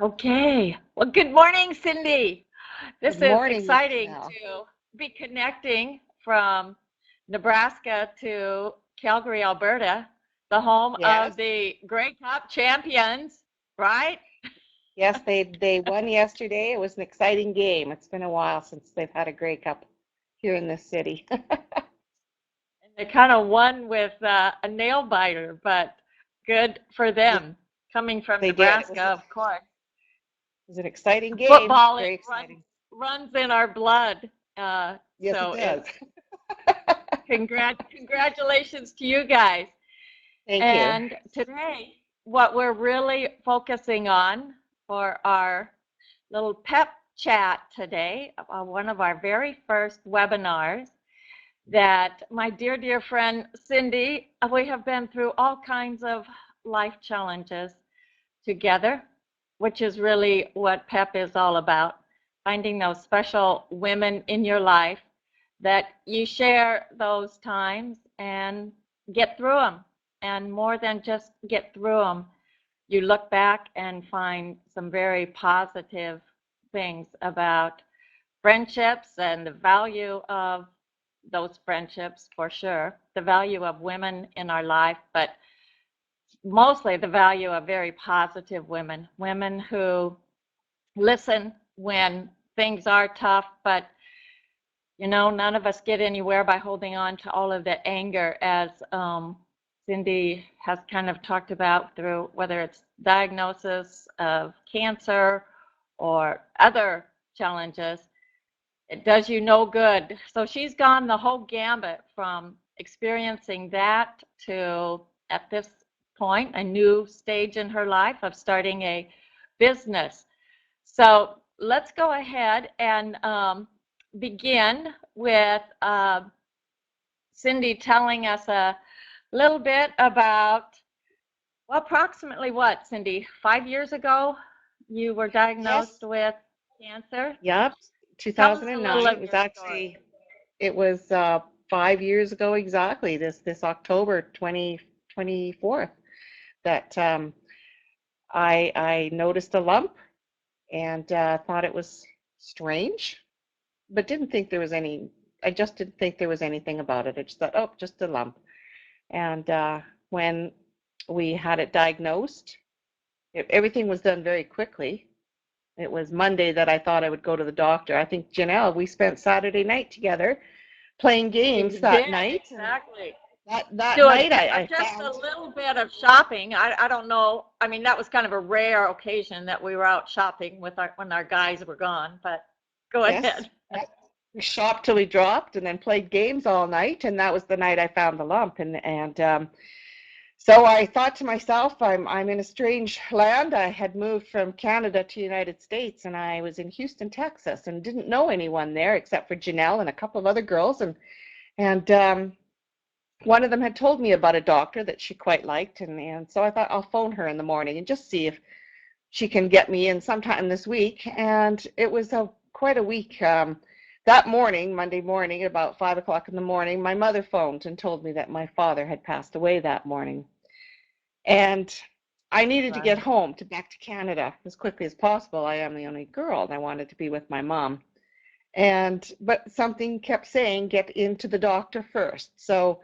Okay. Well, good morning, Cindy. This Good is morning, Miss exciting Janelle. to be connecting from Nebraska to Calgary, Alberta, the home of Yes, the Grey Cup champions, right? yes, they won yesterday. It was an exciting game. It's been a while since they've had a Grey Cup here in this city. And they kind of won with a nail biter, but good for Yes, them. Coming from they did. Nebraska, of course. It was an exciting game. Football, it Very runs exciting. runs in our blood. Yes, it So does. it's congratulations to you guys. Thank you. And today, what we're really focusing on for our little PEP chat today, one of our very first webinars, that my dear, dear friend Cindy, we have been through all kinds of life challenges together, which is really what PEP is all about, finding those special women in your life that you share those times and get through them. And more than just get through them, you look back and find some very positive things about friendships and the value of those friendships for sure, the value of women in our life, but mostly the value of very positive women, women who listen when things are tough, but none of us get anywhere by holding on to all of the anger, as Cindy has kind of talked about through whether it's diagnosis of cancer or other challenges. It does you no good. So she's gone the whole gambit from experiencing that to, at this point, a new stage in her life of starting a business. So let's go ahead and begin with Cindy telling us a little bit about, well, approximately what, Cindy, 5 years ago, you were diagnosed Yes, with cancer. yep. Tell us a little 2009. of It was your story. actually it was 5 years ago exactly. This October 24th that I noticed a lump and thought it was strange, but didn't think there was any. I just didn't think there was anything about it. I just thought, oh, just a lump. And when we had it diagnosed, everything was done very quickly. It was Monday that I thought I would go to the doctor. I think Janelle, we spent Saturday night together playing We games that did, night, and exactly. that Doing night I just a found. little bit of shopping. I don't know. I mean, that was kind of a rare occasion that we were out shopping with our when our guys were gone, but go Yes, ahead. yep. We shopped till we dropped, and then played games all night, and that was the night I found the lump, and so I thought to myself, I'm in a strange land. I had moved from Canada to the United States, and I was in Houston, Texas, and didn't know anyone there except for Janelle and a couple of other girls, and one of them had told me about a doctor that she quite liked, and so I thought I'll phone her in the morning and just see if she can get me in sometime this week. And it was quite a week. That morning, Monday morning, at about 5 o'clock in the morning, my mother phoned and told me that my father had passed away that morning. And I needed to get Right. home back to Canada as quickly as possible. I am the only girl, and I wanted to be with my mom. But something kept saying, get into the doctor first. So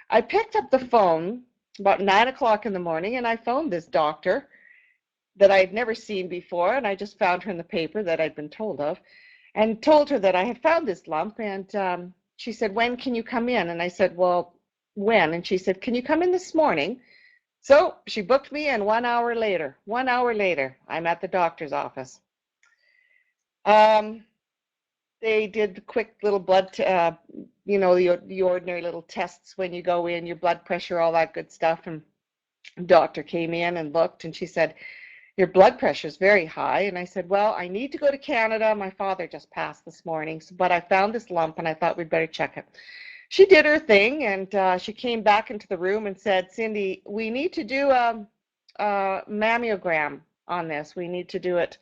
I picked up the phone about 9 o'clock in the morning, and I phoned this doctor that I had never seen before, and I just found her in the paper that I'd been told of, and told her that I had found this lump. And she said, when can you come in? And I said, well, when? And she said, can you come in this morning? So she booked me, and 1 hour later, I'm at the doctor's office. Um, they did quick little the ordinary little tests when you go in, your blood pressure, all that good stuff. And the doctor came in and looked, and she said, your blood pressure is very high. And I said, well, I need to go to Canada. My father just passed this morning, but I found this lump, and I thought we'd better check it. She did her thing, and she came back into the room and said, Cindy, we need to do a mammogram on this. We need to do it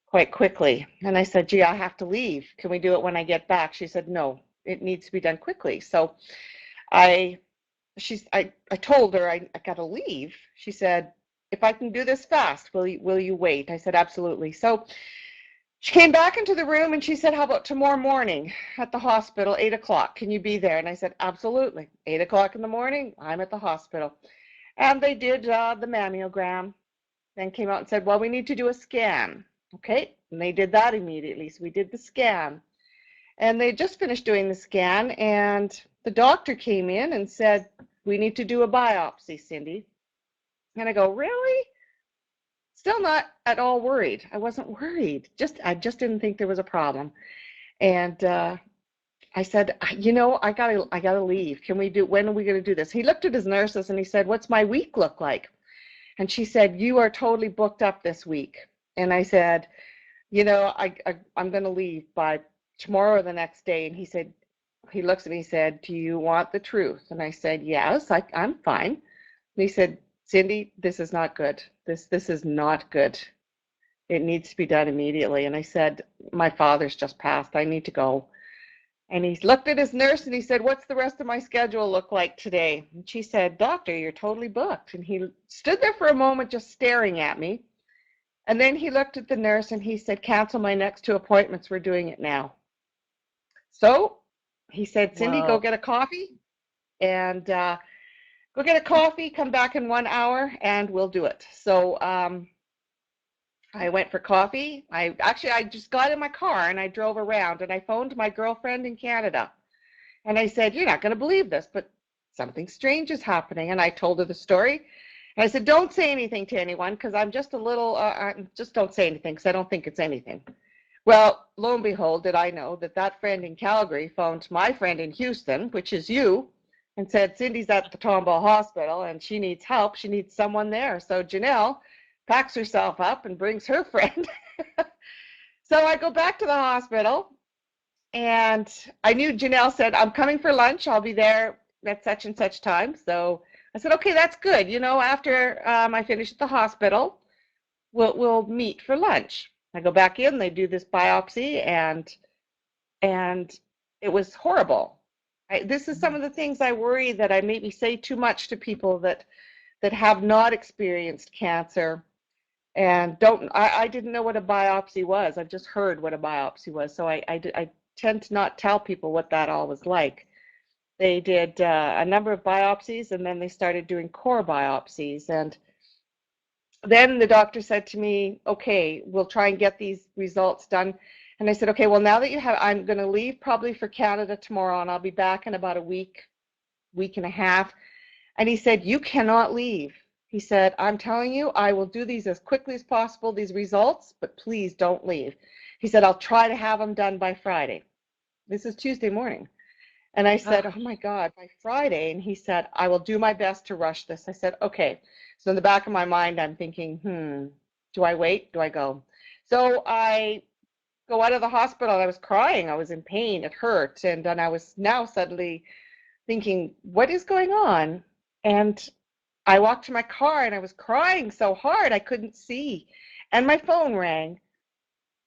quite quickly. And I said, gee, I have to leave. Can we do it when I get back? She said, no, it needs to be done quickly. So I I told her I got to leave. She said, if I can do this fast, will you wait? I said, absolutely. So she came back into the room and she said, how about tomorrow morning at the hospital, 8 o'clock? Can you be there? And I said, absolutely. 8 o'clock in the morning, I'm at the hospital. And they did the mammogram, then came out and said, well, we need to do a scan. Okay, and they did that immediately. So we did the scan. And they just finished doing the scan, and the doctor came in and said, we need to do a biopsy, Cindy. And I go, really? Still not at all worried. I wasn't worried. I just didn't think there was a problem. And I said, I gotta leave. When are we gonna do this? He looked at his nurses and he said, what's my week look like? And she said, you are totally booked up this week. And I said, I'm gonna leave by tomorrow or the next day. And he looks at me and said, do you want the truth? And I said, yes, I'm fine. And he said, Cindy, this is not good. This is not good. It needs to be done immediately. And I said, my father's just passed. I need to go. And he looked at his nurse and he said, what's the rest of my schedule look like today? And she said, doctor, you're totally booked. And he stood there for a moment just staring at me. And then he looked at the nurse and he said, cancel my next 2 appointments. We're doing it now. So he said, Cindy, go get a coffee and go get a coffee, come back in 1 hour and we'll do it. So I went for coffee. I just got in my car and I drove around and I phoned my girlfriend in Canada. And I said, you're not going to believe this, but something strange is happening. And I told her the story. And I said, don't say anything to anyone because I'm just a little, just don't say anything because I don't think it's anything. Well, lo and behold, did I know that friend in Calgary phoned my friend in Houston, which is you, and said, Cindy's at the Tomball Hospital and she needs help. She needs someone there. So Janelle packs herself up and brings her friend. So I go back to the hospital and I knew Janelle said, I'm coming for lunch. I'll be there at such and such time. So I said, okay, that's good. After I finish at the hospital, we'll meet for lunch. I go back in, they do this biopsy and it was horrible. This is some of the things I worry that I maybe say too much to people that have not experienced cancer and I didn't know what a biopsy was. I've just heard what a biopsy was. So I tend to not tell people what that all was like. They did a number of biopsies and then they started doing core biopsies. And then the doctor said to me, okay, we'll try and get these results done. And I said, okay, well, now that I'm going to leave probably for Canada tomorrow and I'll be back in about a week and a half. And he said, you cannot leave. He said, I'm telling you, I will do these as quickly as possible, these results, but please don't leave. He said, I'll try to have them done by Friday. This is Tuesday morning. And I said, oh my God, by Friday? And he said, I will do my best to rush this. I said, okay. So in the back of my mind, I'm thinking, do I wait? Do I go? So I go out of the hospital. I was crying. I was in pain. It hurt. And then I was now suddenly thinking, what is going on? And I walked to my car and I was crying so hard I couldn't see. And my phone rang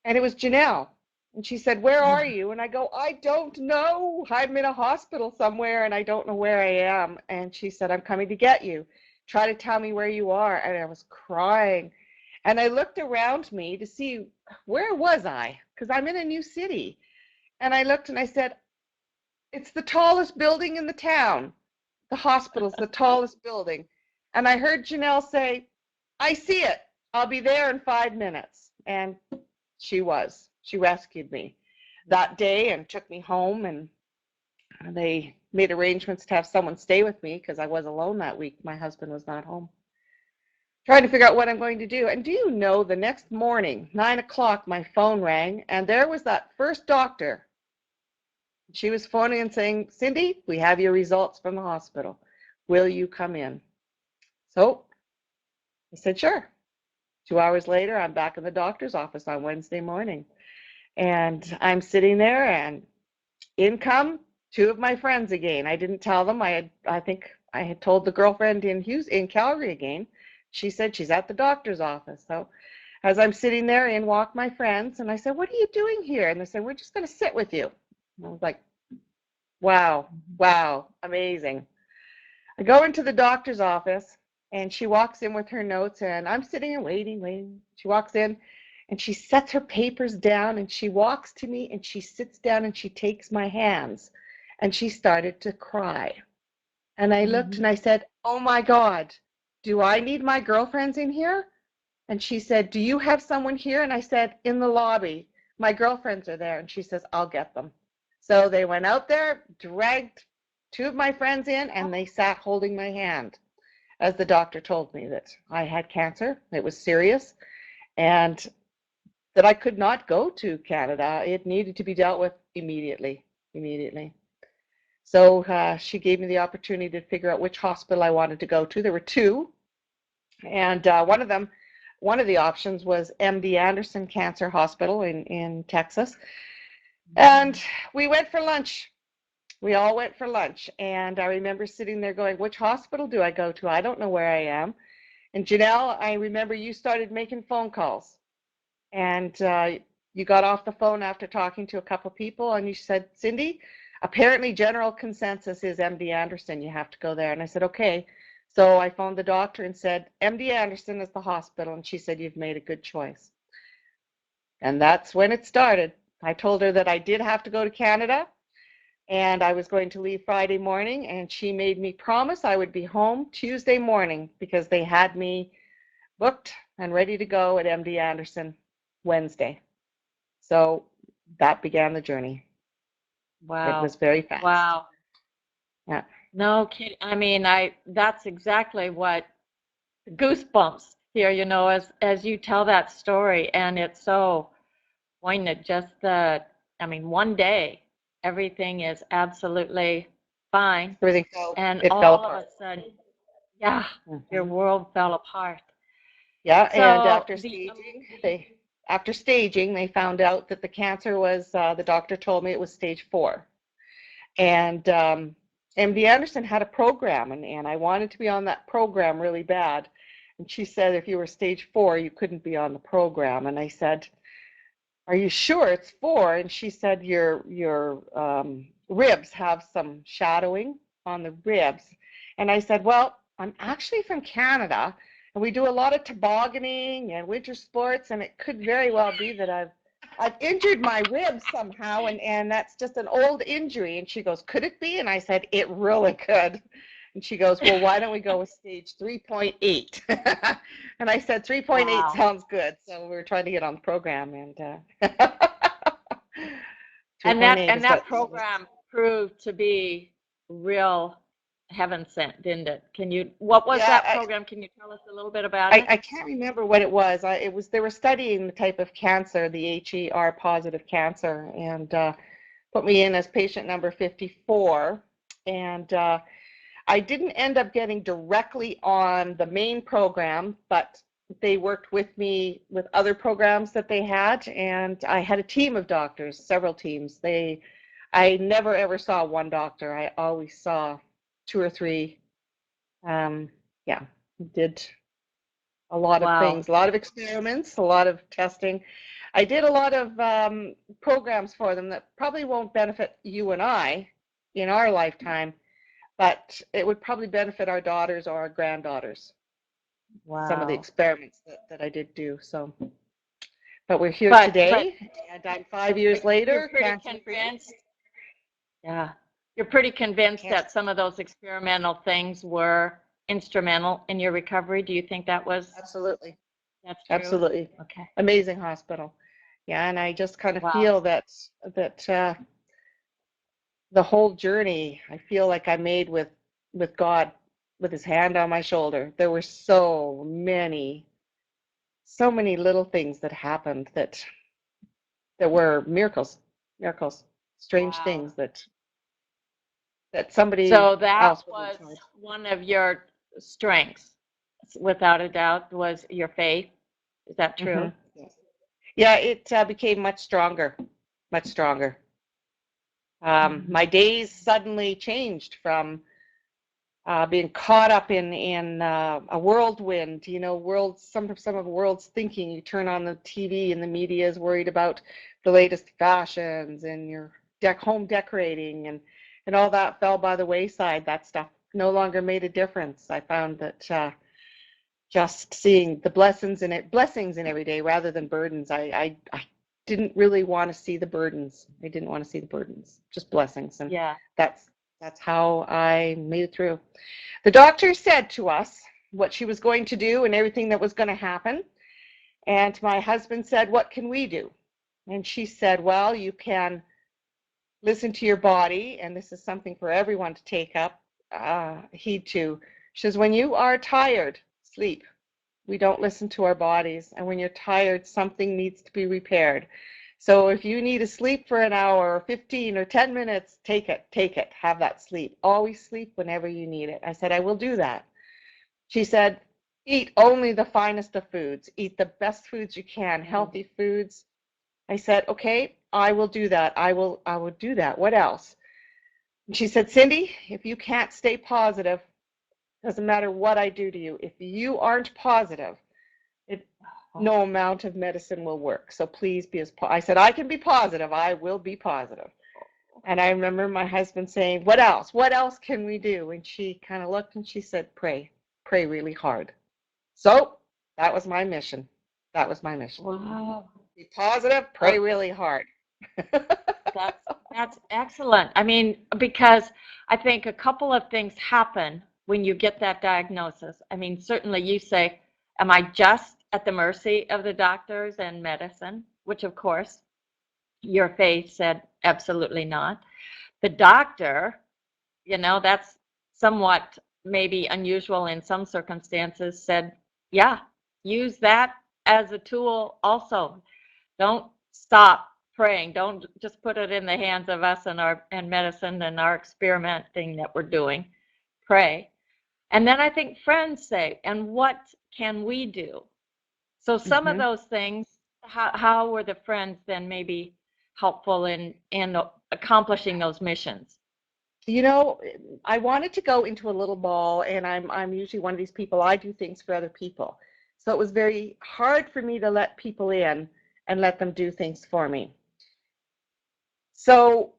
and it was Janelle. And she said, where are you? And I go, I don't know. I'm in a hospital somewhere and I don't know where I am. And she said, I'm coming to get you. Try to tell me where you are. And I was crying. And I looked around me to see where was I? Because I'm in a new city. And I looked and I said, it's the tallest building in the town. The hospital's the tallest building. And I heard Janelle say, I see it. I'll be there in 5 minutes. And she was. She rescued me that day and took me home. And they made arrangements to have someone stay with me because I was alone that week. My husband was not home. Trying to figure out what I'm going to do. And do you know, the next morning, 9 o'clock, my phone rang. And there was that first doctor. She was phoning and saying, Cindy, we have your results from the hospital. Will you come in? So I said, sure. 2 hours later, I'm back in the doctor's office on Wednesday morning. And I'm sitting there and in come 2 of my friends again. I didn't tell them. I think I had told the girlfriend in Calgary again. She said she's at the doctor's office. So as I'm sitting there, in walk my friends. And I said, what are you doing here? And they said, we're just going to sit with you. And I was like, wow, amazing. I go into the doctor's office And she walks in with her notes, and I'm sitting and waiting. She walks in and she sets her papers down, and she walks to me and she sits down and she takes my hands, and she started to cry. And I looked and I said, "Oh my God, do I need my girlfriends in here?" And she said, "Do you have someone here?" And I said, "In the lobby. My girlfriends are there." And she says, "I'll get them." So they went out there, dragged two of my friends in, and they sat holding my hand as the doctor told me that I had cancer. It was serious, and that I could not go to Canada. It needed to be dealt with immediately, immediately. So she gave me the opportunity to figure out which hospital I wanted to go to. There were two, and one of the options was MD Anderson Cancer Hospital in Texas. And we went for lunch. We all went for lunch. And I remember sitting there going, which hospital do I go to? I don't know where I am. And Janelle, I remember you started making phone calls. And you got off the phone after talking to a couple of people, and you said, "Cindy, apparently general consensus is MD Anderson. You have to go there." And I said, "Okay." So I phoned the doctor and said, "MD Anderson is the hospital." And she said, "You've made a good choice." And that's when it started. I told her that I did have to go to Canada, and I was going to leave Friday morning, and she made me promise I would be home Tuesday morning because they had me booked and ready to go at MD Anderson Wednesday. So that began the journey. It Wow. was very fast. Wow. Yeah. No kidding. I mean, that's exactly what goosebumps here, as you tell that story, and it's so poignant. Just I mean, one day everything is absolutely fine, Everything fell, and it fell all of a apart. sudden, yeah, your Mhm. world fell apart. Yeah, and So after staging, they found out that the cancer was, the doctor told me it was stage 4. And MD Anderson had a program, and I wanted to be on that program really bad. And she said, if you were stage 4, you couldn't be on the program. And I said, "Are you sure it's 4?" And she said, your ribs have some shadowing on the ribs. And I said, "Well, I'm actually from Canada, and we do a lot of tobogganing and winter sports, and it could very well be that I've injured my ribs somehow, and that's just an old injury." And she goes, "Could it be?" And I said, "It really could." And she goes, "Well, why don't we go with stage 3.8?" And I said, 3.8 wow. sounds good. So we were trying to get on the program, and And that 3.8 and is what. that program proved to be real heaven sent, didn't it? What was Yeah, that program? Can you tell us a little bit about it? I can't remember what it was. It was they were studying the type of cancer, the HER positive cancer, and put me in as patient number 54. And I didn't end up getting directly on the main program, but they worked with me with other programs that they had, and I had a team of doctors, several teams. I never ever saw one doctor. I always saw two or three. Yeah, did a lot of Wow. things, a lot of experiments, a lot of testing. I did a lot of programs for them that probably won't benefit you and I in our lifetime, but it would probably benefit our daughters or our granddaughters, some of the Wow. experiments that I did do. So, but we're here But today, and I'm 5 years you're later, pretty cancer free. convinced, yeah. You're pretty convinced Cancer. that some of those experimental things were instrumental in your recovery. Do you think Absolutely, that's true? absolutely. Okay. Amazing hospital. Yeah, and I just kind of Wow. feel that the whole journey, I feel like I made with God, with His hand on my shoulder. There were so many little things that happened that were miracles, strange Wow. things that somebody So that else was in was charge. one of your strengths, without a doubt, was your faith. Is that Hmm. true? Yes. Yeah, it became much stronger, much stronger. My days suddenly changed from being caught up in a whirlwind, some of the world's thinking. You turn on the TV and the media is worried about the latest fashions and your home decorating, and all that fell by the wayside. That stuff no longer made a difference. I found that just seeing the blessings in every day rather than burdens. I didn't really want to see the burdens. I didn't want to see the burdens, just blessings. And Yeah. that's that's how I made it through. The doctor said to us what she was going to do and everything that was going to happen. And my husband said, "What can we do?" And she said, "Well, you can listen to your body." And this is something for everyone to take up heed to. She says, "When you are tired, sleep. We don't listen to our bodies. And when you're tired, something needs to be repaired. So if you need to sleep for an hour or 15 or 10 minutes, take it, have that sleep. Always sleep whenever you need it." I said, "I will do that." She said, "Eat only the finest of foods. Eat the best foods you can, Mm. healthy foods." I said, "Okay, I will do that. I will do that. What else?" And she said, "Cindy, if you can't stay positive, doesn't matter what I do to you. If you aren't positive, it, no amount of medicine will work. So please be I said, "I can be positive. I will be positive." And I remember my husband saying, "What else? What else can we do?" And she kind of looked and she said, "Pray. Pray really hard." So that was my mission. That was my mission. Wow. Be positive, Oh, pray really hard. that's that's excellent. I mean, because I think a couple of things happen when you get that diagnosis. I mean, certainly you say, am I just at the mercy of the doctors and medicine? Which of course your faith said absolutely not. The doctor, that's somewhat maybe unusual in some circumstances, said, yeah, use that as a tool also. Don't stop praying. Don't just put it in the hands of us and medicine and our experimenting that we're doing. Pray. And then I think friends say, and what can we do? So some of hmm those things, how were the friends then maybe helpful in accomplishing those missions? You know, I wanted to go into a little ball, and I'm usually one of these people. I do things for other people, so it was very hard for me to let people in and let them do things for me. So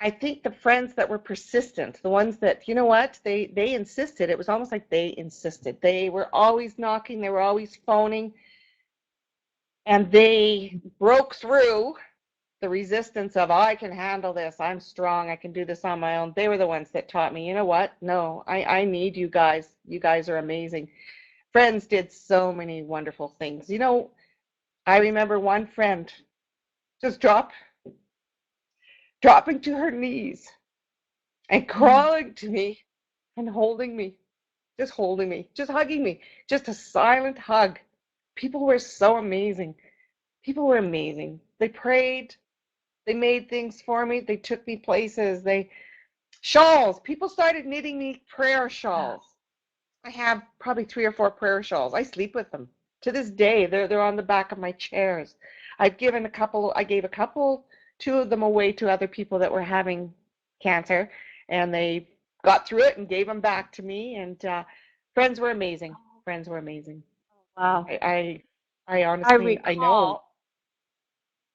I think the friends that were persistent, the ones that, you know what, they insisted. It was almost like they insisted. They were always knocking, they were always phoning, and they broke through the resistance of, "Oh, I can handle this. I'm strong. I can do this on my own." They were the ones that taught me, you know what? No, I need you guys. You guys are amazing. Friends did so many wonderful things. I remember one friend just dropping to her knees and Mm. crawling to me and holding me, just hugging me, just a silent hug. People were so amazing. People were amazing. They prayed, they made things for me, they took me places, they shawls. People started knitting me prayer shawls. I have probably 3 or 4 prayer shawls. I sleep with them. To this day, they're on the back of my chairs. I gave a couple, 2 of them away to other people that were having cancer, and they got through it and gave them back to me. And friends were amazing. Friends were amazing. Wow. I I honestly, I know. recall,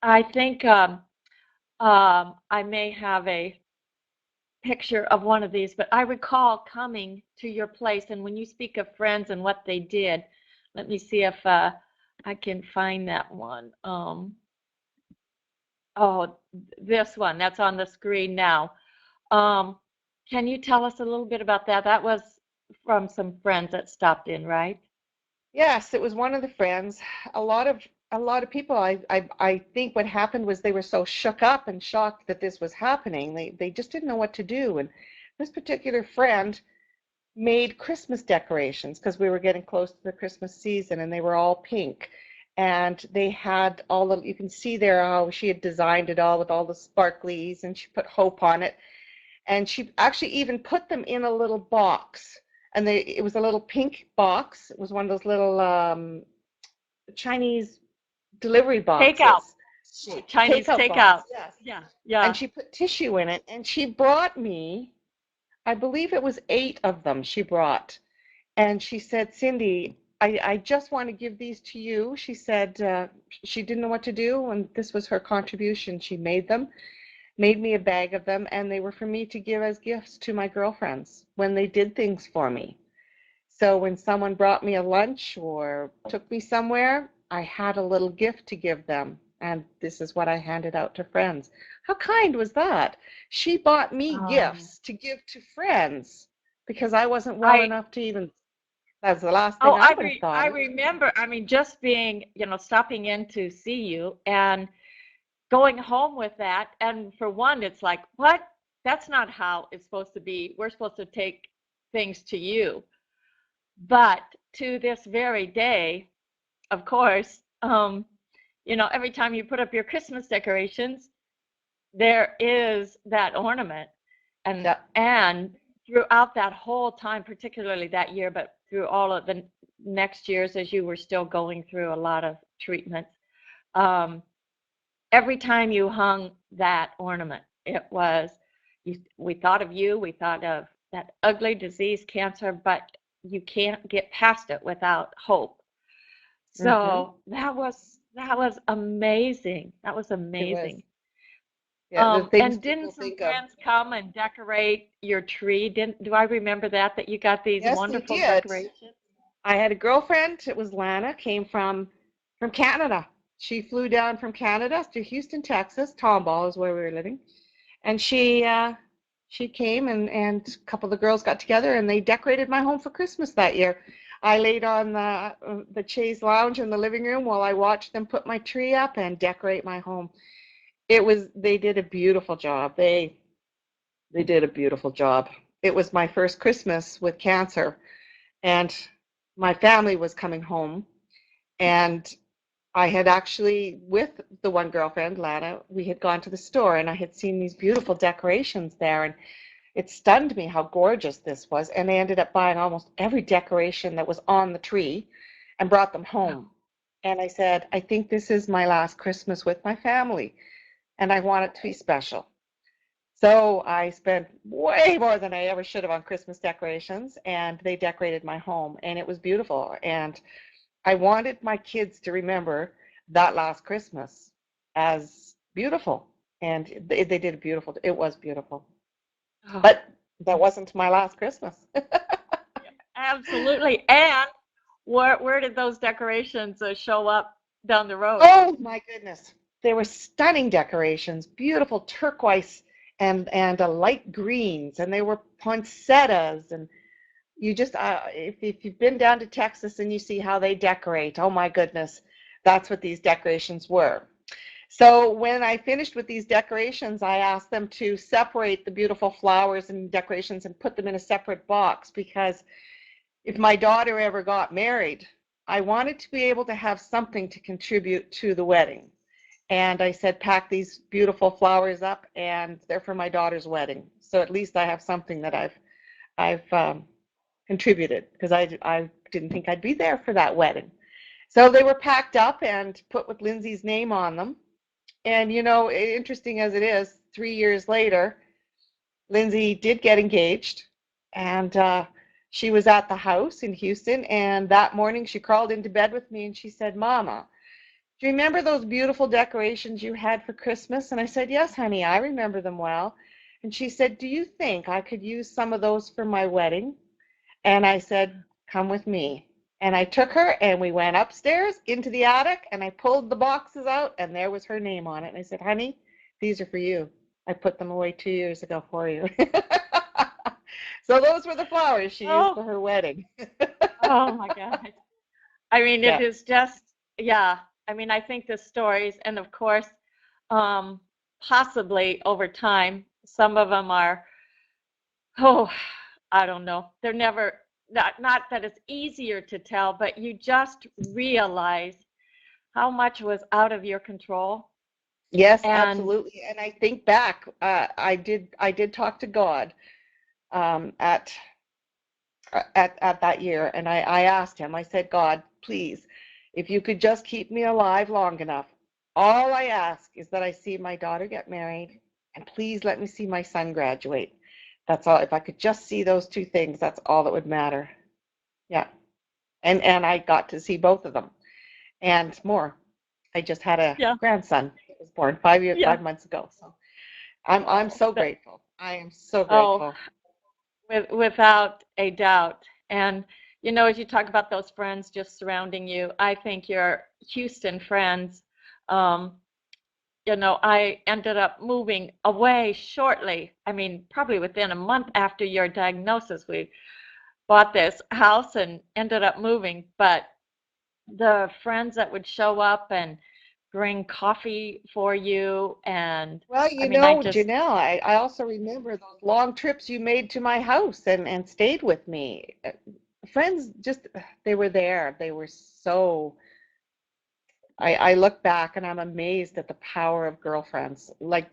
I think I may have a picture of one of these, but I recall coming to your place, and when you speak of friends and what they did, let me see if I can find that one. Oh, this one that's on the screen now. Um, can you tell us a little bit about that? That was from some friends that stopped in, right? Yes, it was one of the friends. A lot of people, I think what happened was they were so shook up and shocked that this was happening. They just didn't know what to do. And this particular friend made Christmas decorations because we were getting close to the Christmas season, and they were all pink. And they had all the, you can see there how she had designed it all with all the sparklies, and she put hope on it. And she actually even put them in a little box. And it was a little pink box. It was one of those little Chinese delivery Takeout, boxes. Chinese Takeout box, takeout. yes. Yeah, And yeah. she put tissue in it, and she brought me, I believe it was 8 of them she brought. And she said, "Cindy, I just want to give these to you." She said she didn't know what to do, and this was her contribution. She made me a bag of them, and they were for me to give as gifts to my girlfriends when they did things for me. So when someone brought me a lunch or took me somewhere, I had a little gift to give them. And this is what I handed out to friends. How kind was that? She bought me Um, gifts to give to friends because I wasn't well I enough to even, that's the last thing Oh, I would have I thought of. remember, I mean, just being, stopping in to see you and going home with that. And for one, it's like, what? That's not how it's supposed to be. We're supposed to take things to you. But to this very day, of course, every time you put up your Christmas decorations, there is that ornament. And Yeah. and throughout that whole time, particularly that year, but through all of the next years as you were still going through a lot of treatments, um, every time you hung that ornament, it was we thought of you, we thought of that ugly disease, cancer, but you can't get past it without hope. Hmm. So that was amazing. That was It was. amazing. Yeah, the things And didn't people some think of. friends come and decorate your tree? Didn't do I remember that you got these Yes, they wonderful did. decorations? I had a girlfriend, it was Lana, came from Canada. She flew down from Canada to Houston, Texas. Tomball is where we were living. And she came and a couple of the girls got together and they decorated my home for Christmas that year. I laid on the chaise lounge in the living room while I watched them put my tree up and decorate my home. They did a beautiful job. They did a beautiful job. It was my first Christmas with cancer, and my family was coming home, and I had actually, with the one girlfriend, Lana, we had gone to the store and I had seen these beautiful decorations there, and it stunned me how gorgeous this was. And I ended up buying almost every decoration that was on the tree and brought them home. And I said, I think this is my last Christmas with my family, and I want it to be special. So I spent way more than I ever should have on Christmas decorations, and they decorated my home, and it was beautiful. And I wanted my kids to remember that last Christmas as beautiful, and they did a beautiful. It was beautiful, Oh, but that wasn't my last Christmas. absolutely. And where did those decorations show up down the road? Oh my goodness. They were stunning decorations, beautiful turquoise and a light greens, and they were poinsettias. And you just, if you've been down to Texas and you see how they decorate, oh my goodness, that's what these decorations were. So when I finished with these decorations, I asked them to separate the beautiful flowers and decorations and put them in a separate box, because if my daughter ever got married, I wanted to be able to have something to contribute to the wedding. And I said, pack these beautiful flowers up, and they're for my daughter's wedding. So at least I have something that I've contributed, because I didn't think I'd be there for that wedding. So they were packed up and put with Lindsay's name on them. And interesting as it is, 3 years later, Lindsay did get engaged, and she was at the house in Houston. And that morning, she crawled into bed with me and she said, Mama, do you remember those beautiful decorations you had for Christmas? And I said, Yes, honey, I remember them well. And she said, Do you think I could use some of those for my wedding? And I said, Come with me. And I took her and we went upstairs into the attic, and I pulled the boxes out and there was her name on it. And I said, Honey, these are for you. I put them away 2 years ago for you. So those were the flowers she used Oh, for her wedding. oh my God. I mean, it Yeah. is just, yeah. I mean, I think the stories, and of course, um, possibly over time, some of them are, oh, I don't know. They're never, not that it's easier to tell, but you just realize how much was out of your control. Yes, And absolutely. And I think back, I did talk to God um, at at that year, and I asked him. I said, God, please, if you could just keep me alive long enough, all I ask is that I see my daughter get married, and please let me see my son graduate. That's all. If I could just see those two things, that's all that would matter. Yeah. And I got to see both of them and more. I just had a yeah, grandson that was born 5 years, yeah. 5 months ago. So I'm Oh, so grateful. I am so oh, grateful. without a doubt. And, as you talk about those friends just surrounding you, I think your Houston friends, um, I ended up moving away shortly. I mean, probably within a month after your diagnosis, we bought this house and ended up moving. But the friends that would show up and bring coffee for you, and Well, I mean, I just, Janelle, I also remember those long trips you made to my house and stayed with me. Friends just, they were there. They were so, I look back and I'm amazed at the power of girlfriends, like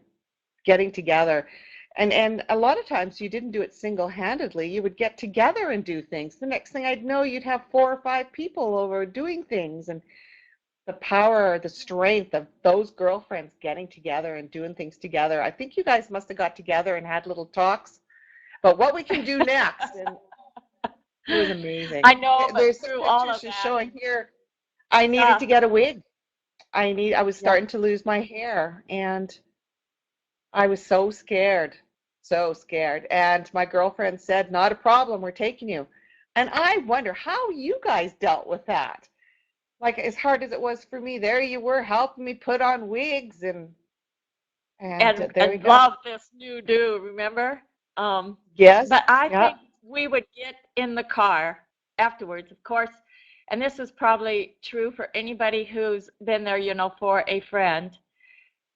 getting together. And a lot of times you didn't do it single-handedly. You would get together and do things. The next thing I'd know, you'd have 4 or 5 people over doing things. And the power, the strength of those girlfriends getting together and doing things together. I think you guys must have got together and had little talks about what we can do next. And it was amazing. I know, but There's some through all pictures of just that, showing here. I needed yeah, to get a wig. I was yeah. starting to lose my hair and I was so scared, so scared. And my girlfriend said, not a problem, we're taking you. And I wonder how you guys dealt with that. Like as hard as it was for me, there you were helping me put on wigs and there we And go. love this new do, remember? Yes, But I yeah, think we would get in the car afterwards, of course, and this is probably true for anybody who's been there, for a friend.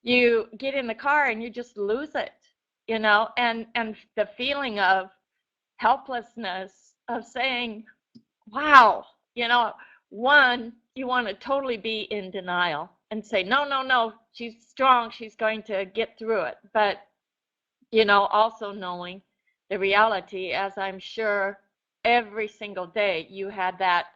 You get in the car and you just lose it, and the feeling of helplessness of saying, wow, you know, one, you want to totally be in denial and say, no, no, no, she's strong, she's going to get through it. But, also knowing the reality, as I'm sure every single day you had that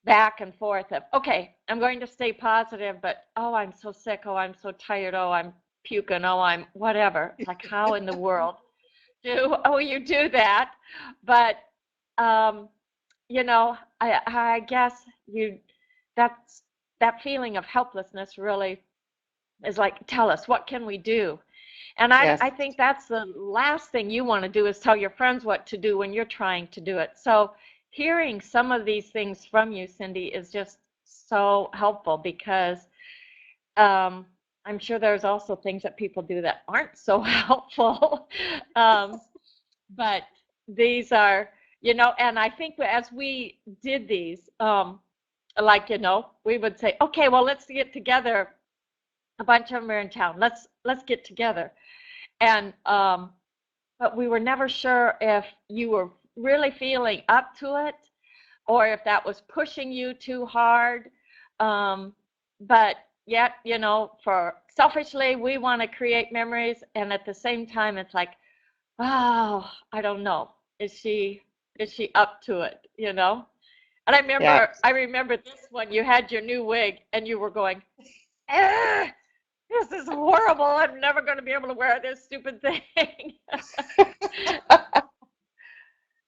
back and forth of, okay, I'm going to stay positive, but oh, I'm so sick, oh, I'm so tired, oh, I'm puking, oh, I'm whatever. It's like, how in the world you do that? But um, I guess that's that feeling of helplessness really is like, tell us, what can we do? And I yes. think that's the last thing you want to do is tell your friends what to do when you're trying to do it. So hearing some of these things from you, Cindy, is just so helpful because um, I'm sure there's also things that people do that aren't so helpful. um, but these are, and I think as we did these, like, we would say, okay, well, let's get together. A bunch of them are in town. Let's get together. And but we were never sure if you were really feeling up to it or if that was pushing you too hard. Um, but yet, for selfishly, we want to create memories, and at the same time, it's like, oh, I don't know. Is she up to it, And Yeah. I remember this one, you had your new wig and you were going, eh, this is horrible. I'm never going to be able to wear this stupid thing.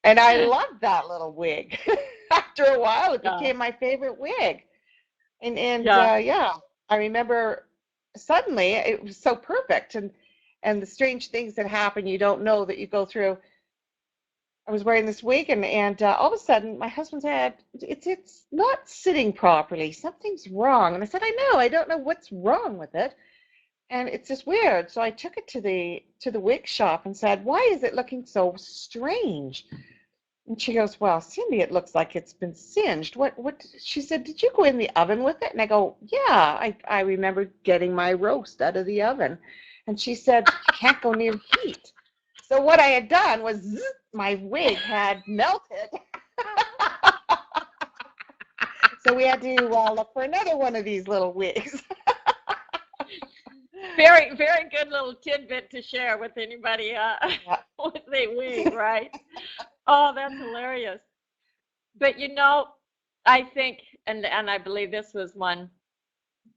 And I loved that little wig. After a while, it Yeah. became my favorite wig. And Yeah. yeah, I remember suddenly it was so perfect and the strange things that happen you don't know that you go through. I was wearing this wig and all of a sudden my husband said, it's not sitting properly. Something's wrong. And I said, I know, I don't know what's wrong with it. And it's just weird. So I took it to the wig shop and said, why is it looking so strange? And she goes, well, Cindy, it looks like it's been singed. She said, did you go in the oven with it? And I go, yeah, I remember getting my roast out of the oven. And she said, you can't go near heat. So what I had done was my wig had melted. So we had to look for another one of these little wigs. Very, very good little tidbit to share with anybody Yeah. with a wig, right? Oh, that's hilarious. But I think, and I believe this was one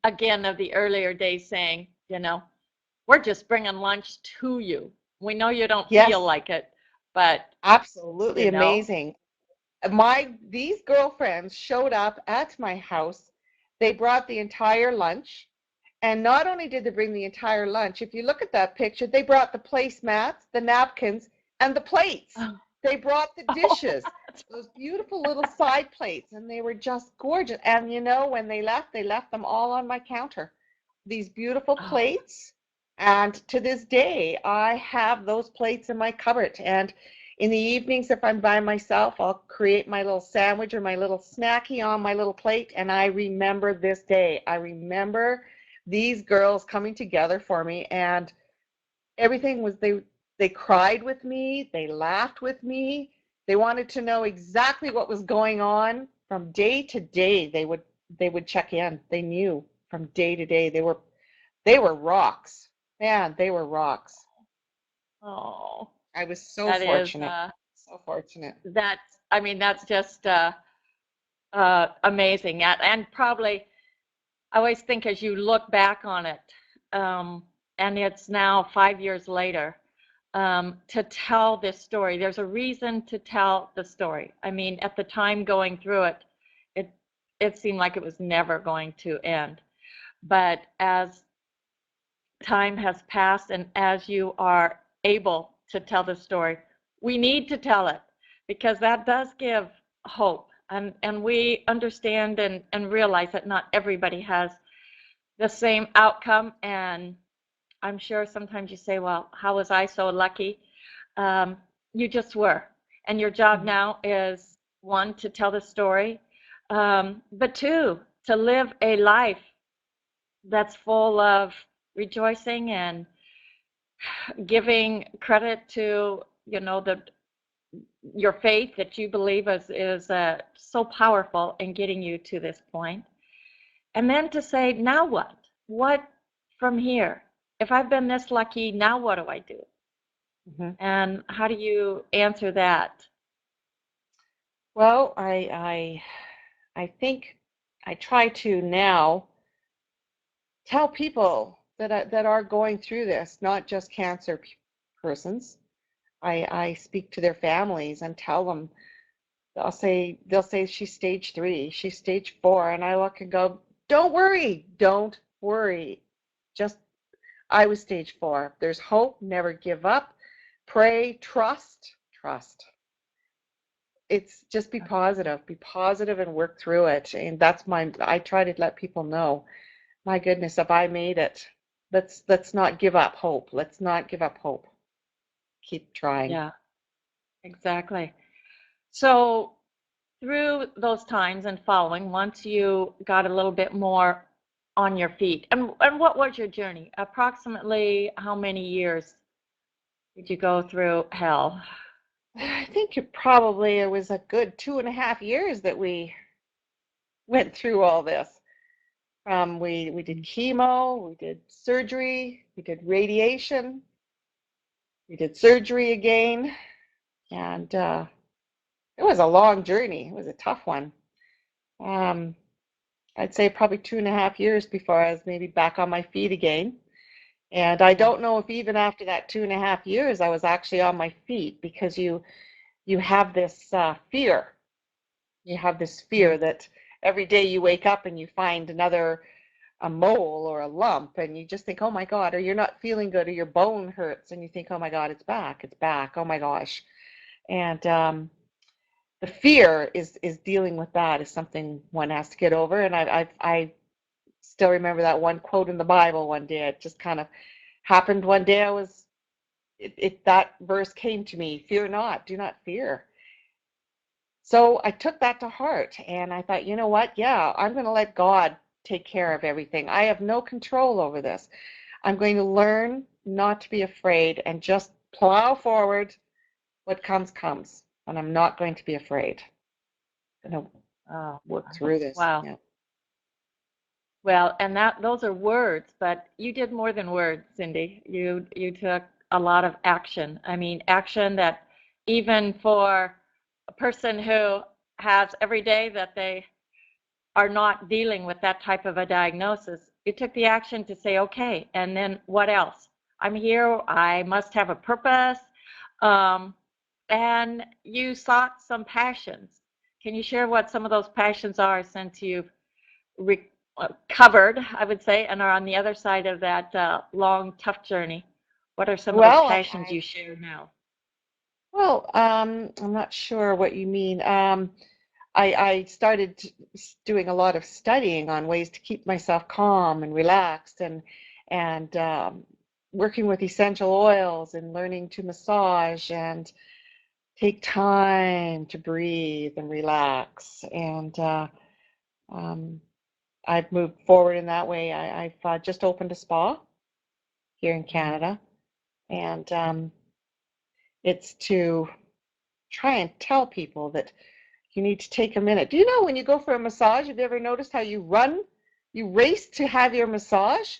again of the earlier days saying, we're just bringing lunch to you. We know you don't feel Yes, like it, but absolutely you know, amazing. These girlfriends showed up at my house. They brought the entire lunch. And not only did they bring the entire lunch, if you look at that picture, they brought the placemats, the napkins, and the plates. oh, They brought the dishes. those beautiful little side plates, and they were just gorgeous. And you know, when they left them all on my counter. These beautiful Oh, plates. And to this day, I have those plates in my cupboard. And in the evenings, if I'm by myself, I'll create my little sandwich or my little snacky on my little plate. And I remember this day. I remember these girls coming together for me, and everything was they cried with me, they laughed with me, they wanted to know exactly what was going on from day to day. They would check in. They knew from day to day. They were rocks. Man, they were rocks. oh, I was so that is fortunate. So fortunate. that's I mean that's just amazing. And probably I always think as you look back on it, um, and it's now 5 years later, to tell this story. There's a reason to tell the story. I mean, at the time going through it, it it seemed like it was never going to end. But as time has passed and as you are able to tell the story, we need to tell it because that does give hope. And we understand and realize that not everybody has the same outcome. And I'm sure sometimes you say, well, how was I so lucky? Um, you just were. And your job Mhm. now is one, to tell the story, but two, to live a life that's full of rejoicing and giving credit to, the your faith that you believe is so powerful in getting you to this point. And then to say, now what? What from here? If I've been this lucky, now what do I do? Mhm. And how do you answer that? Well, I think I try to now tell people that are going through this, not just cancer persons. I speak to their families and tell them. They'll say she's stage 3, she's stage 4, and I look and go, don't worry. Just I was stage 4. There's hope. Never give up. Pray, trust. It's just be positive, and work through it. And I try to let people know. My goodness, if I made it, let's not give up hope. Let's not give up hope. Keep trying. Yeah, exactly. So through those times and following, once you got a little bit more on your feet, and what was your journey? Approximately how many years did you go through hell? I think it was a good 2.5 years that we went through all this. We did chemo, we did surgery, we did radiation, we did surgery again, and it was a long journey. It was a tough one. Um, I'd say probably 2.5 years before I was maybe back on my feet again. And I Yeah. don't know if even after that 2.5 years I was actually on my feet, because you have this fear. You have this fear Mm. that every day you wake up and you find another a mole or a lump, and you just think, oh my God, or you're not feeling good, or your bone hurts, and you think, oh my God, it's back, oh my gosh. And the fear is dealing with that is something one has to get over. And I still remember that one quote in the Bible one day. It just kind of happened one day. That verse came to me: fear not, do not fear. So I took that to heart, and I thought, you know what? Yeah, I'm going to let God take care of everything. I have no control over this. I'm going to learn not to be afraid and just plow forward. What comes, comes. And I'm not going to be afraid. I'm going to Oh, work through this. wow. Yeah. Well, and that those are words, but you did more than words, Cindy. You took a lot of action. I mean, action that even for a person who has every day that they are not dealing with that type of a diagnosis, you took the action to say, okay, and then what else? I'm here. I must have a purpose. Um, and you sought some passions. Can you share what some of those passions are since you've covered, I would say, and are on the other side of that long, tough journey? What are some of those Well, passions you share now? Well, I'm not sure what you mean. I started doing a lot of studying on ways to keep myself calm and relaxed, and working with essential oils and learning to massage and take time to breathe and relax. And um, I've moved forward in that way. I've just opened a spa here in Canada, and it's to try and tell people that you need to take a minute. Do you know when you go for a massage, have you ever noticed how you race to have your massage,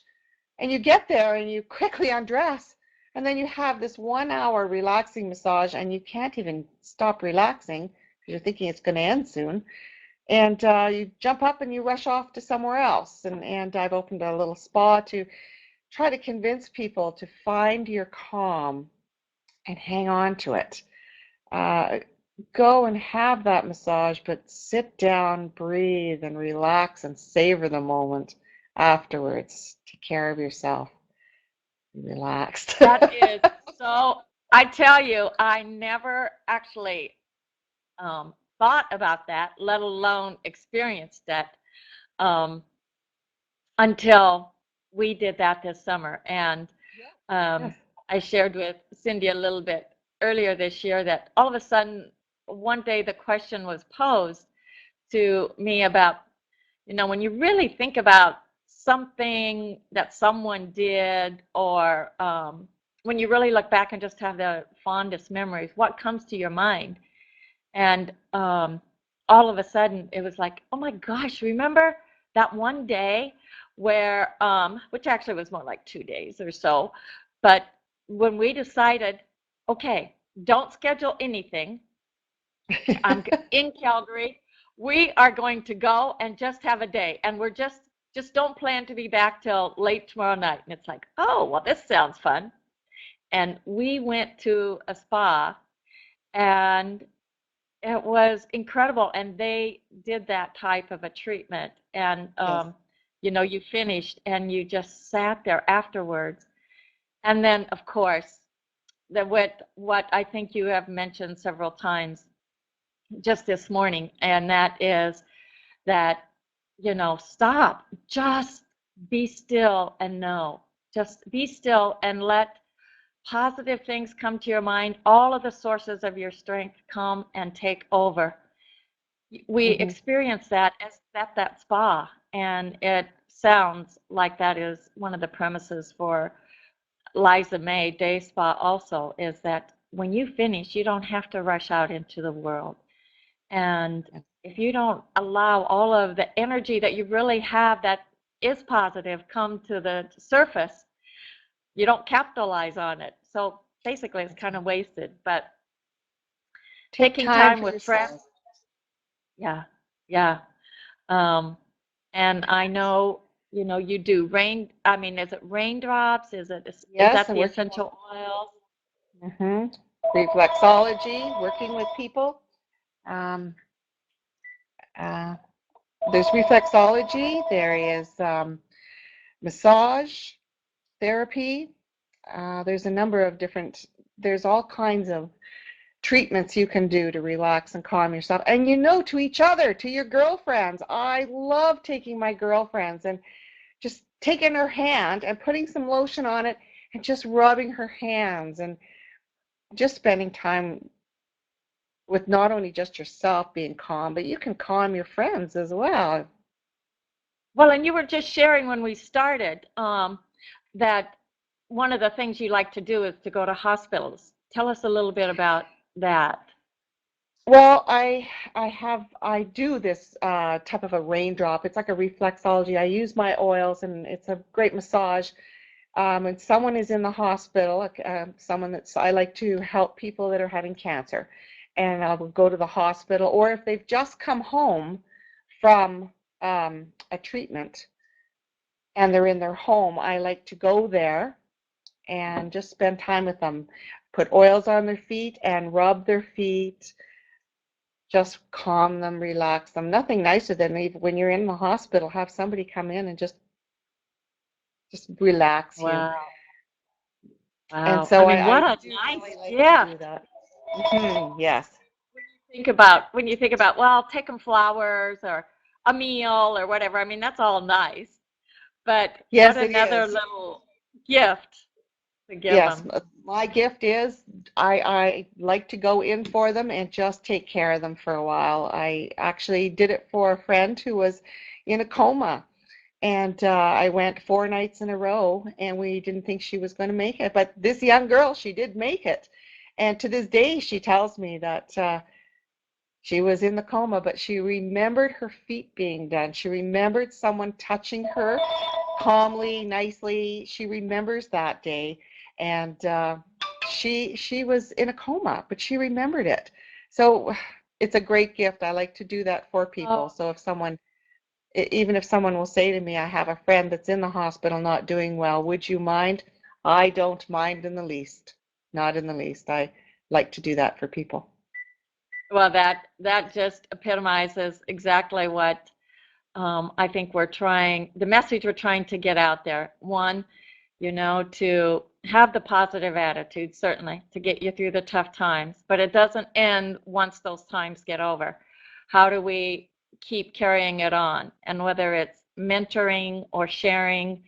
and you get there and you quickly undress, and then you have this 1 hour relaxing massage, and you can't even stop relaxing because you're thinking it's going to end soon. And you jump up and you rush off to somewhere else. And I've opened a little spa to try to convince people to find your calm and hang on to it. Uh, Go and have that massage, but sit down, breathe, and relax and savor the moment afterwards. Take care of yourself. Be relaxed. That is so, I tell you, I never actually thought about that, let alone experienced it um, until we did that this summer. And Yes. I shared with Cindy a little bit earlier this year that all of a sudden, one day the question was posed to me about, when you really think about something that someone did, or when you really look back and just have the fondest memories, what comes to your mind? And all of a sudden, it was like, oh my gosh, remember that one day where, which actually was more like 2 days or so, but when we decided, okay, don't schedule anything. I'm in Calgary. We are going to go and just have a day, and we're just don't plan to be back till late tomorrow night. And it's like, oh, well, this sounds fun. And we went to a spa, and it was incredible. And they did that type of a treatment, and Yes. you finished, and you just sat there afterwards. And then, of course, what I think you have mentioned several times just this morning, and that is that, stop, just be still and know. Just be still and let positive things come to your mind. All of the sources of your strength come and take over. We Hmm. experience that at that spa, and it sounds like that is one of the premises for Liza May Day Spa also, is that when you finish, you don't have to rush out into the world. And if you don't allow all of the energy that you really have that is positive come to the surface, you don't capitalize on it. So basically, it's kind of wasted. But Take taking time time for with friends, yourself. yeah, yeah. Um, and I know, you do I mean, is it raindrops? Is Yes, that and the working essential oils? on reflexology, working with people. Um, uh, there's reflexology. There is massage therapy. There's a number of different. There's all kinds of treatments you can do to relax and calm yourself. And to each other, to your girlfriends. I love taking my girlfriends and just taking her hand and putting some lotion on it and just rubbing her hands and just spending time with not only just yourself being calm, but you can calm your friends as well. Well, and you were just sharing when we started that one of the things you like to do is to go to hospitals. Tell us a little bit about that. Well, I do this type of a raindrop. It's like a reflexology. I use my oils, and it's a great massage. And someone is in the hospital, someone I like to help people that are having cancer, and I will go to the hospital, or if they've just come home from a treatment and they're in their home, I like to go there and just spend time with them, put oils on their feet and rub their feet, just calm them, relax them. Nothing nicer than when you're in the hospital, have somebody come in and just relax you. Wow. And Wow. I so mean, I what a do nice really like to gift. do that. Yes. When you think about, well, take them flowers or a meal or whatever. I mean, that's all nice, but what Yes, it another is. little gift to give Yes, them. my gift is I like to go in for them and just take care of them for a while. I actually did it for a friend who was in a coma, and I went 4 nights in a row, and we didn't think she was going to make it. But this young girl, she did make it, and to this day, she tells me that she was in the coma, but she remembered her feet being done. She remembered someone touching her calmly, nicely. She remembers that day, and she was in a coma, but she remembered it. So it's a great gift. I like to do that for people. Oh, So if someone, even if someone will say to me, I have a friend that's in the hospital not doing well, would you mind? I don't mind in the least. Not in the least. I like to do that for people. well, that just epitomizes exactly what I think the message we're trying to get out there. One, to have the positive attitude, certainly, to get you through the tough times, but it doesn't end once those times get over. How do we keep carrying it on? And whether it's mentoring or sharing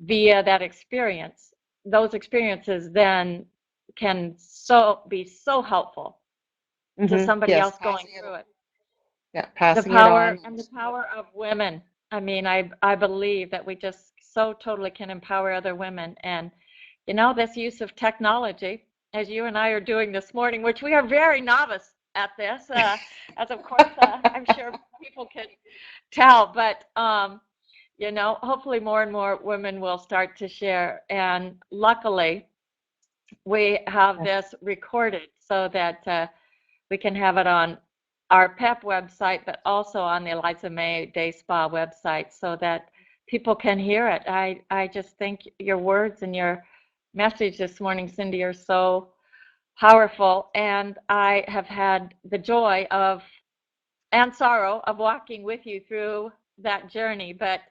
via that experience, those experiences then can be so helpful to somebody Yes, else going through it. passing it on. The power of women. I mean, I believe that we just so totally can empower other women. And, this use of technology, as you and I are doing this morning, which we are very novice at this, as of course, I'm sure people can tell. But, hopefully more and more women will start to share. And luckily, we have this recorded so that we can have it on our PEP website, but also on the Eliza May Day Spa website so that people can hear it. I just think your words and your message this morning, Cindy, are so powerful. And I have had the joy of and sorrow of walking with you through that journey. But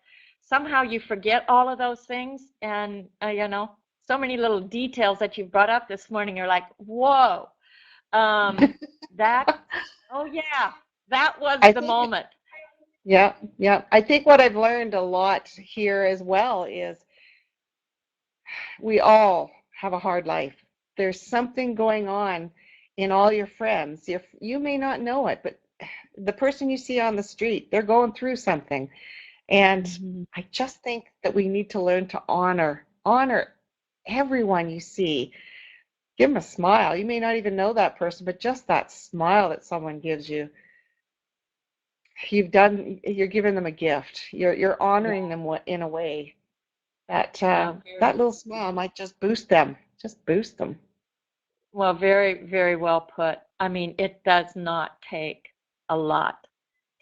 somehow you forget all of those things. And, so many little details that you brought up this morning are like, whoa, um, that, oh yeah, that was I the think, moment. yeah, yeah. I think what I've learned a lot here as well is we all have a hard life. There's something going on in all your friends. You may not know it, but the person you see on the street, they're going through something. And Mhm. I just think that we need to learn to honor everyone you see. Give them a smile. You may not even know that person, but just that smile that someone gives you, you're giving them a gift. You're Yeah, honoring them in a way that yeah, that little smile might just boost them. Just boost them. well, very, very well put. I mean, it does not take a lot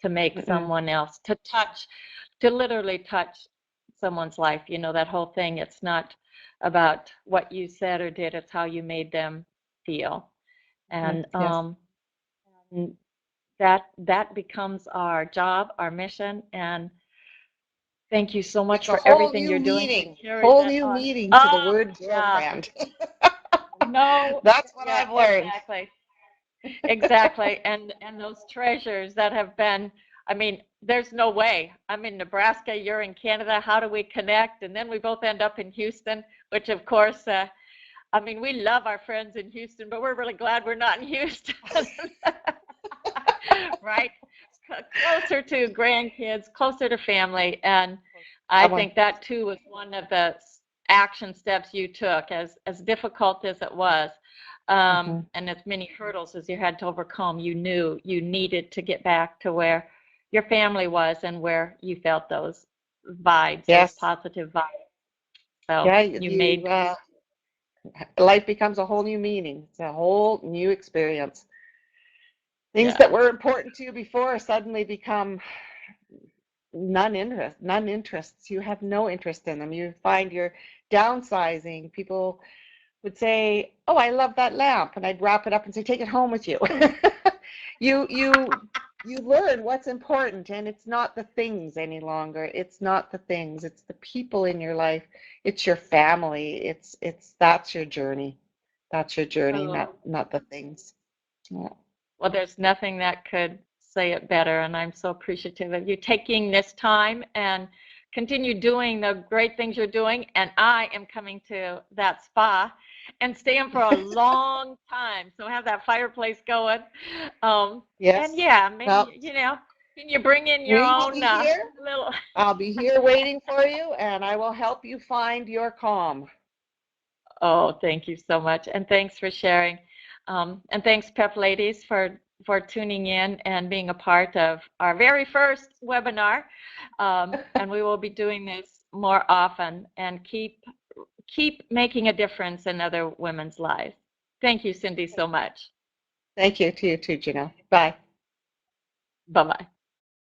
to make Mm-mm. someone else, to literally touch someone's life. That whole thing, it's not about what you said or did, it's how you made them feel. And Yes. and that becomes our job, our mission. And thank you so much It's a for whole everything new you're doing to meaning, carry whole that new on. meaning to the Oh, word yeah. girlfriend. No, That's what yeah, I've learned. exactly. Exactly. And those treasures that have been, I mean, there's no way. I'm in Nebraska, you're in Canada. How do we connect? And then we both end up in Houston, which of course, I mean, we love our friends in Houston, but we're really glad we're not in Houston. Right? Closer to grandkids, closer to family. And I Someone. think that too was one of the action steps you took, as difficult as it was, Hmm. and as many hurdles as you had to overcome. You knew you needed to get back to where your family was and where you felt those vibes, those Yes. positive vibes. So Yeah, you made, life becomes a whole new meaning. It's a whole new experience. Things yeah. that were important to you before suddenly become none interests. You have no interest in them. You find you're downsizing. People would say, "Oh, I love that lamp," and I'd wrap it up and say, "Take it home with you." You you you learn what's important, and it's not the things any longer. It's not the things. It's the people in your life. It's your family. It's that's your journey. That's your journey, Oh, not the things. Yeah. Well, there's nothing that could say it better, and I'm so appreciative of you taking this time and continue doing the great things you're doing. And I am coming to that spa and staying for a long time. So have that fireplace going. And Yes. yeah, Well, maybe, can you bring in your we will own be here. little. I'll be here waiting for you, and I will help you find your calm. Oh, thank you so much. And thanks for sharing. And thanks, PEP ladies, for tuning in and being a part of our very first webinar. And we will be doing this more often and keep making a difference in other women's lives. Thank you, Cindy, so much. Thank you to you too, Gina. Bye. Bye-bye.